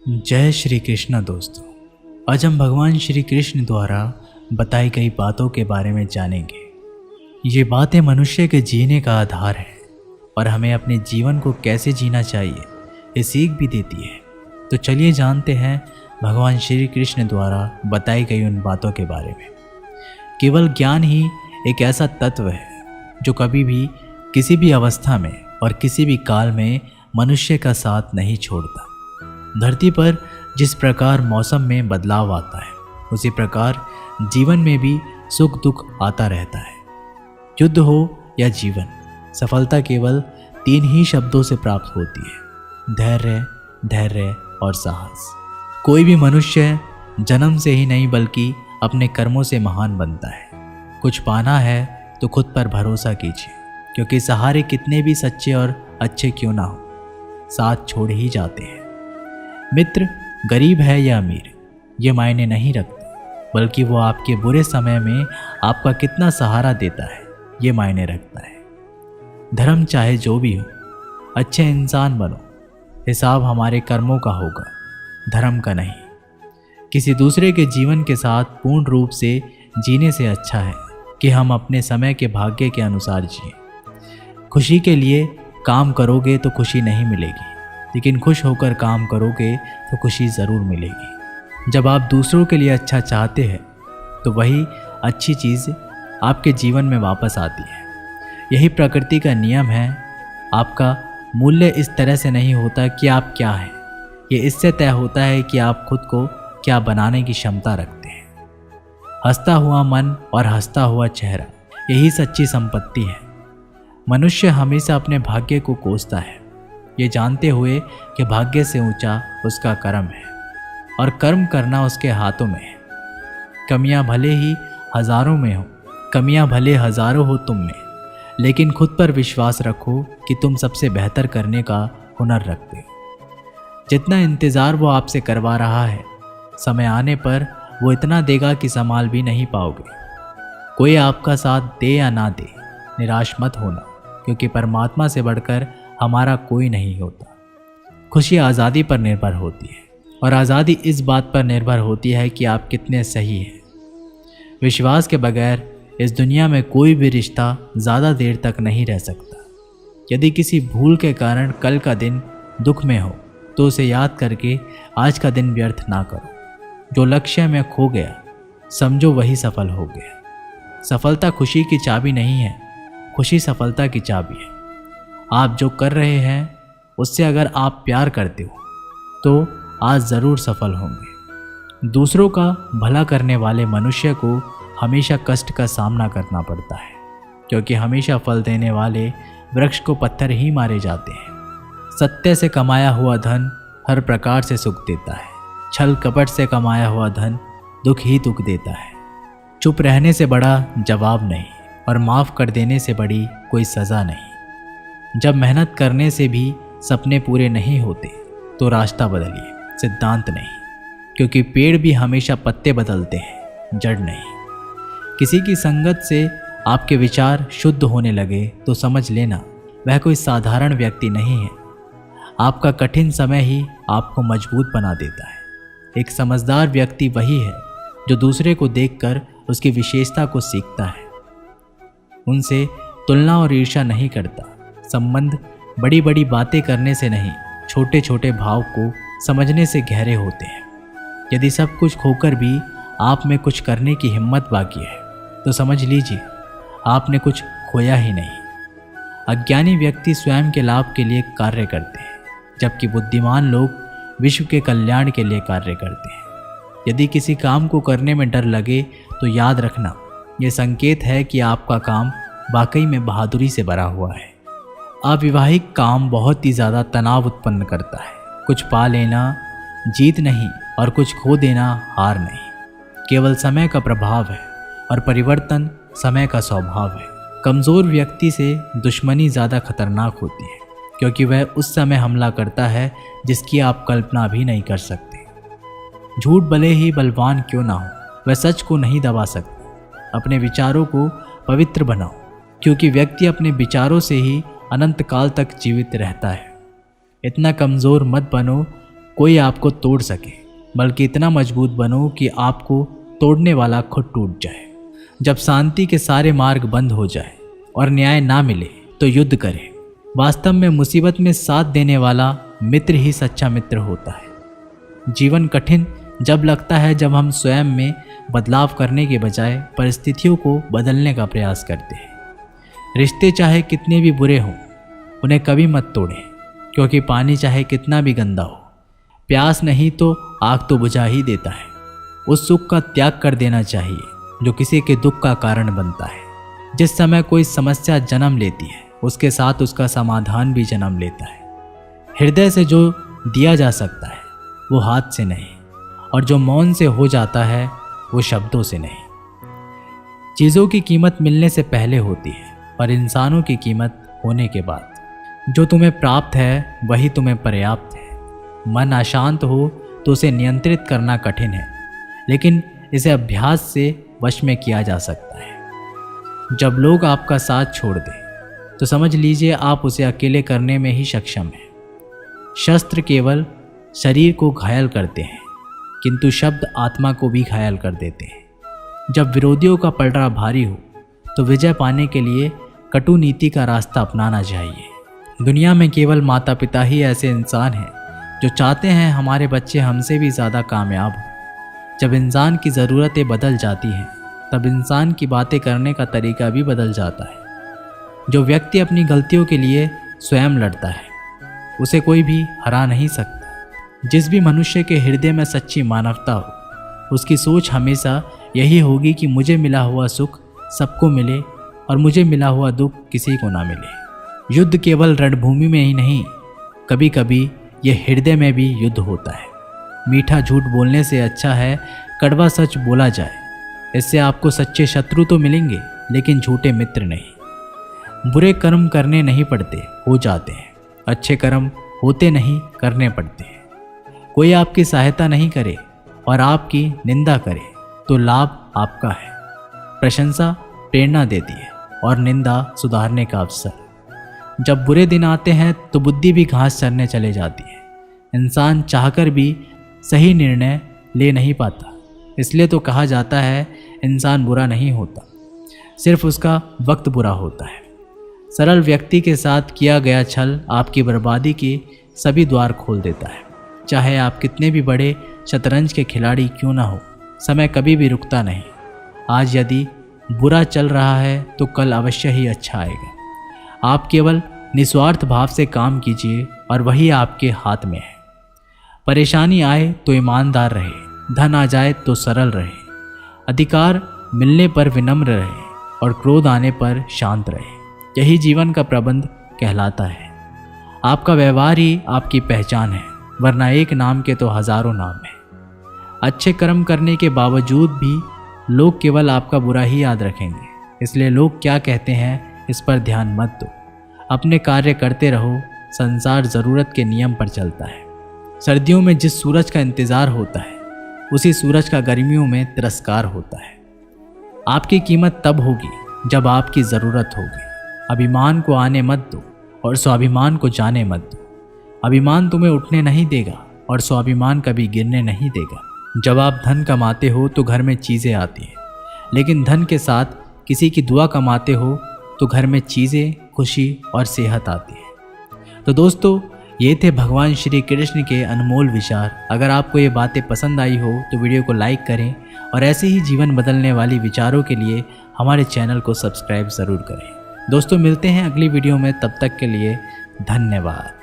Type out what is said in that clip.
जय श्री कृष्ण दोस्तों। आज हम भगवान श्री कृष्ण द्वारा बताई गई बातों के बारे में जानेंगे। ये बातें मनुष्य के जीने का आधार है और हमें अपने जीवन को कैसे जीना चाहिए ये सीख भी देती है। तो चलिए जानते हैं भगवान श्री कृष्ण द्वारा बताई गई उन बातों के बारे में। केवल ज्ञान ही एक ऐसा तत्व है जो कभी भी किसी भी अवस्था में और किसी भी काल में मनुष्य का साथ नहीं छोड़ता। धरती पर जिस प्रकार मौसम में बदलाव आता है उसी प्रकार जीवन में भी सुख दुख आता रहता है। युद्ध हो या जीवन, सफलता केवल 3 ही शब्दों से प्राप्त होती है: धैर्य, धैर्य और साहस। कोई भी मनुष्य जन्म से ही नहीं बल्कि अपने कर्मों से महान बनता है। कुछ पाना है तो खुद पर भरोसा कीजिए, क्योंकि सहारे कितने भी सच्चे और अच्छे क्यों ना हो, साथ छोड़ ही जाते हैं। मित्र गरीब है या अमीर ये मायने नहीं रखता, बल्कि वो आपके बुरे समय में आपका कितना सहारा देता है ये मायने रखता है। धर्म चाहे जो भी हो, अच्छे इंसान बनो, हिसाब हमारे कर्मों का होगा, धर्म का नहीं। किसी दूसरे के जीवन के साथ पूर्ण रूप से जीने से अच्छा है कि हम अपने समय के भाग्य के अनुसार जिए। खुशी के लिए काम करोगे तो खुशी नहीं मिलेगी, लेकिन खुश होकर काम करोगे तो खुशी ज़रूर मिलेगी। जब आप दूसरों के लिए अच्छा चाहते हैं तो वही अच्छी चीज़ आपके जीवन में वापस आती है। यही प्रकृति का नियम है। आपका मूल्य इस तरह से नहीं होता कि आप क्या हैं, ये इससे तय होता है कि आप खुद को क्या बनाने की क्षमता रखते हैं। हंसता हुआ मन और हंसता हुआ चेहरा, यही सच्ची संपत्ति है। मनुष्य हमेशा अपने भाग्य को कोसता है, ये जानते हुए कि भाग्य से ऊंचा उसका कर्म है और कर्म करना उसके हाथों में है। कमियां भले ही हजारों में हो, कमियां भले हजारों हो तुम में, लेकिन खुद पर विश्वास रखो कि तुम सबसे बेहतर करने का हुनर रखते हो। जितना इंतज़ार वो आपसे करवा रहा है, समय आने पर वो इतना देगा कि संभाल भी नहीं पाओगे। कोई आपका साथ दे या ना दे, निराश मत होना, क्योंकि परमात्मा से बढ़कर हमारा कोई नहीं होता। खुशी आज़ादी पर निर्भर होती है और आज़ादी इस बात पर निर्भर होती है कि आप कितने सही हैं। विश्वास के बगैर इस दुनिया में कोई भी रिश्ता ज़्यादा देर तक नहीं रह सकता। यदि किसी भूल के कारण कल का दिन दुख में हो तो उसे याद करके आज का दिन व्यर्थ ना करो। जो लक्ष्य में खो गया समझो वही सफल हो गया। सफलता खुशी की चाबी नहीं है, खुशी सफलता की चाबी है। आप जो कर रहे हैं उससे अगर आप प्यार करते हो तो आज ज़रूर सफल होंगे। दूसरों का भला करने वाले मनुष्य को हमेशा कष्ट का सामना करना पड़ता है, क्योंकि हमेशा फल देने वाले वृक्ष को पत्थर ही मारे जाते हैं। सत्य से कमाया हुआ धन हर प्रकार से सुख देता है, छल कपट से कमाया हुआ धन दुख ही दुख देता है। चुप रहने से बड़ा जवाब नहीं और माफ़ कर देने से बड़ी कोई सज़ा नहीं। जब मेहनत करने से भी सपने पूरे नहीं होते तो रास्ता बदलिए, सिद्धांत नहीं, क्योंकि पेड़ भी हमेशा पत्ते बदलते हैं, जड़ नहीं। किसी की संगत से आपके विचार शुद्ध होने लगे तो समझ लेना वह कोई साधारण व्यक्ति नहीं है। आपका कठिन समय ही आपको मजबूत बना देता है। एक समझदार व्यक्ति वही है जो दूसरे को देखकर उसकी विशेषता को सीखता है, उनसे तुलना और ईर्ष्या नहीं करता। संबंध बड़ी बड़ी बातें करने से नहीं, छोटे छोटे भाव को समझने से गहरे होते हैं। यदि सब कुछ खोकर भी आप में कुछ करने की हिम्मत बाकी है तो समझ लीजिए आपने कुछ खोया ही नहीं। अज्ञानी व्यक्ति स्वयं के लाभ के लिए कार्य करते हैं, जबकि बुद्धिमान लोग विश्व के कल्याण के लिए कार्य करते हैं। यदि किसी काम को करने में डर लगे तो याद रखना, यह संकेत है कि आपका काम वाकई में बहादुरी से भरा हुआ है। अविवाहिक काम बहुत ही ज़्यादा तनाव उत्पन्न करता है। कुछ पा लेना जीत नहीं और कुछ खो देना हार नहीं, केवल समय का प्रभाव है और परिवर्तन समय का स्वभाव है। कमज़ोर व्यक्ति से दुश्मनी ज़्यादा खतरनाक होती है, क्योंकि वह उस समय हमला करता है जिसकी आप कल्पना भी नहीं कर सकते। झूठ भले ही बलवान क्यों ना हो, वह सच को नहीं दबा सकता। अपने विचारों को पवित्र बनाओ, क्योंकि व्यक्ति अपने विचारों से ही अनंत काल तक जीवित रहता है। इतना कमज़ोर मत बनो कोई आपको तोड़ सके, बल्कि इतना मजबूत बनो कि आपको तोड़ने वाला खुद टूट जाए। जब शांति के सारे मार्ग बंद हो जाए और न्याय ना मिले तो युद्ध करें। वास्तव में मुसीबत में साथ देने वाला मित्र ही सच्चा मित्र होता है। जीवन कठिन जब लगता है जब हम स्वयं में बदलाव करने के बजाय परिस्थितियों को बदलने का प्रयास करते हैं। रिश्ते चाहे कितने भी बुरे हों, उन्हें कभी मत तोड़ें, क्योंकि पानी चाहे कितना भी गंदा हो, प्यास नहीं तो आग तो बुझा ही देता है। उस सुख का त्याग कर देना चाहिए जो किसी के दुख का कारण बनता है। जिस समय कोई समस्या जन्म लेती है, उसके साथ उसका समाधान भी जन्म लेता है। हृदय से जो दिया जा सकता है वो हाथ से नहीं, और जो मौन से हो जाता है वो शब्दों से नहीं। चीज़ों की कीमत मिलने से पहले होती है और इंसानों की कीमत होने के बाद। जो तुम्हें प्राप्त है वही तुम्हें पर्याप्त है। मन अशांत हो तो उसे नियंत्रित करना कठिन है, लेकिन इसे अभ्यास से वश में किया जा सकता है। जब लोग आपका साथ छोड़ दें तो समझ लीजिए आप उसे अकेले करने में ही सक्षम हैं। शस्त्र केवल शरीर को घायल करते हैं, किंतु शब्द आत्मा को भी घायल कर देते हैं। जब विरोधियों का पलड़ा भारी हो तो विजय पाने के लिए कटु नीति का रास्ता अपनाना चाहिए। दुनिया में केवल माता पिता ही ऐसे इंसान हैं जो चाहते हैं हमारे बच्चे हमसे भी ज़्यादा कामयाब हों। जब इंसान की ज़रूरतें बदल जाती हैं तब इंसान की बातें करने का तरीका भी बदल जाता है। जो व्यक्ति अपनी गलतियों के लिए स्वयं लड़ता है उसे कोई भी हरा नहीं सकता। जिस भी मनुष्य के हृदय में सच्ची मानवता हो, उसकी सोच हमेशा यही होगी कि मुझे मिला हुआ सुख सबको मिले और मुझे मिला हुआ दुख किसी को ना मिले। युद्ध केवल रणभूमि में ही नहीं, कभी कभी यह हृदय में भी युद्ध होता है। मीठा झूठ बोलने से अच्छा है कड़वा सच बोला जाए। इससे आपको सच्चे शत्रु तो मिलेंगे, लेकिन झूठे मित्र नहीं। बुरे कर्म करने नहीं पड़ते, हो जाते हैं। अच्छे कर्म होते नहीं, करने पड़ते हैं। कोई आपकी सहायता नहीं करे और आपकी निंदा करे तो लाभ आपका है। प्रशंसा प्रेरणा देती है और निंदा सुधारने का अवसर। जब बुरे दिन आते हैं तो बुद्धि भी घास चरने चले जाती है। इंसान चाहकर भी सही निर्णय ले नहीं पाता। इसलिए तो कहा जाता है इंसान बुरा नहीं होता, सिर्फ उसका वक्त बुरा होता है। सरल व्यक्ति के साथ किया गया छल आपकी बर्बादी के सभी द्वार खोल देता है। चाहे आप कितने भी बड़े शतरंज के खिलाड़ी क्यों ना हो, समय कभी भी रुकता नहीं। आज यदि बुरा चल रहा है तो कल अवश्य ही अच्छा आएगा। आप केवल निस्वार्थ भाव से काम कीजिए और वही आपके हाथ में है। परेशानी आए तो ईमानदार रहे, धन आ जाए तो सरल रहे, अधिकार मिलने पर विनम्र रहे और क्रोध आने पर शांत रहे। यही जीवन का प्रबंध कहलाता है। आपका व्यवहार ही आपकी पहचान है, वरना एक नाम के तो हजारों नाम हैं। अच्छे कर्म करने के बावजूद भी लोग केवल आपका बुरा ही याद रखेंगे। इसलिए लोग क्या कहते हैं इस पर ध्यान मत दो। अपने कार्य करते रहो। संसार ज़रूरत के नियम पर चलता है। सर्दियों में जिस सूरज का इंतज़ार होता है उसी सूरज का गर्मियों में तिरस्कार होता है। आपकी कीमत तब होगी जब आपकी ज़रूरत होगी। अभिमान को आने मत दो और स्वाभिमान को जाने मत दो। अभिमान तुम्हें उठने नहीं देगा और स्वाभिमान कभी गिरने नहीं देगा। जब आप धन कमाते हो तो घर में चीज़ें आती हैं, लेकिन धन के साथ किसी की दुआ कमाते हो तो घर में चीज़ें, खुशी और सेहत आती है। तो दोस्तों, ये थे भगवान श्री कृष्ण के अनमोल विचार। अगर आपको ये बातें पसंद आई हो तो वीडियो को लाइक करें और ऐसे ही जीवन बदलने वाली विचारों के लिए हमारे चैनल को सब्सक्राइब ज़रूर करें। दोस्तों, मिलते हैं अगली वीडियो में। तब तक के लिए धन्यवाद।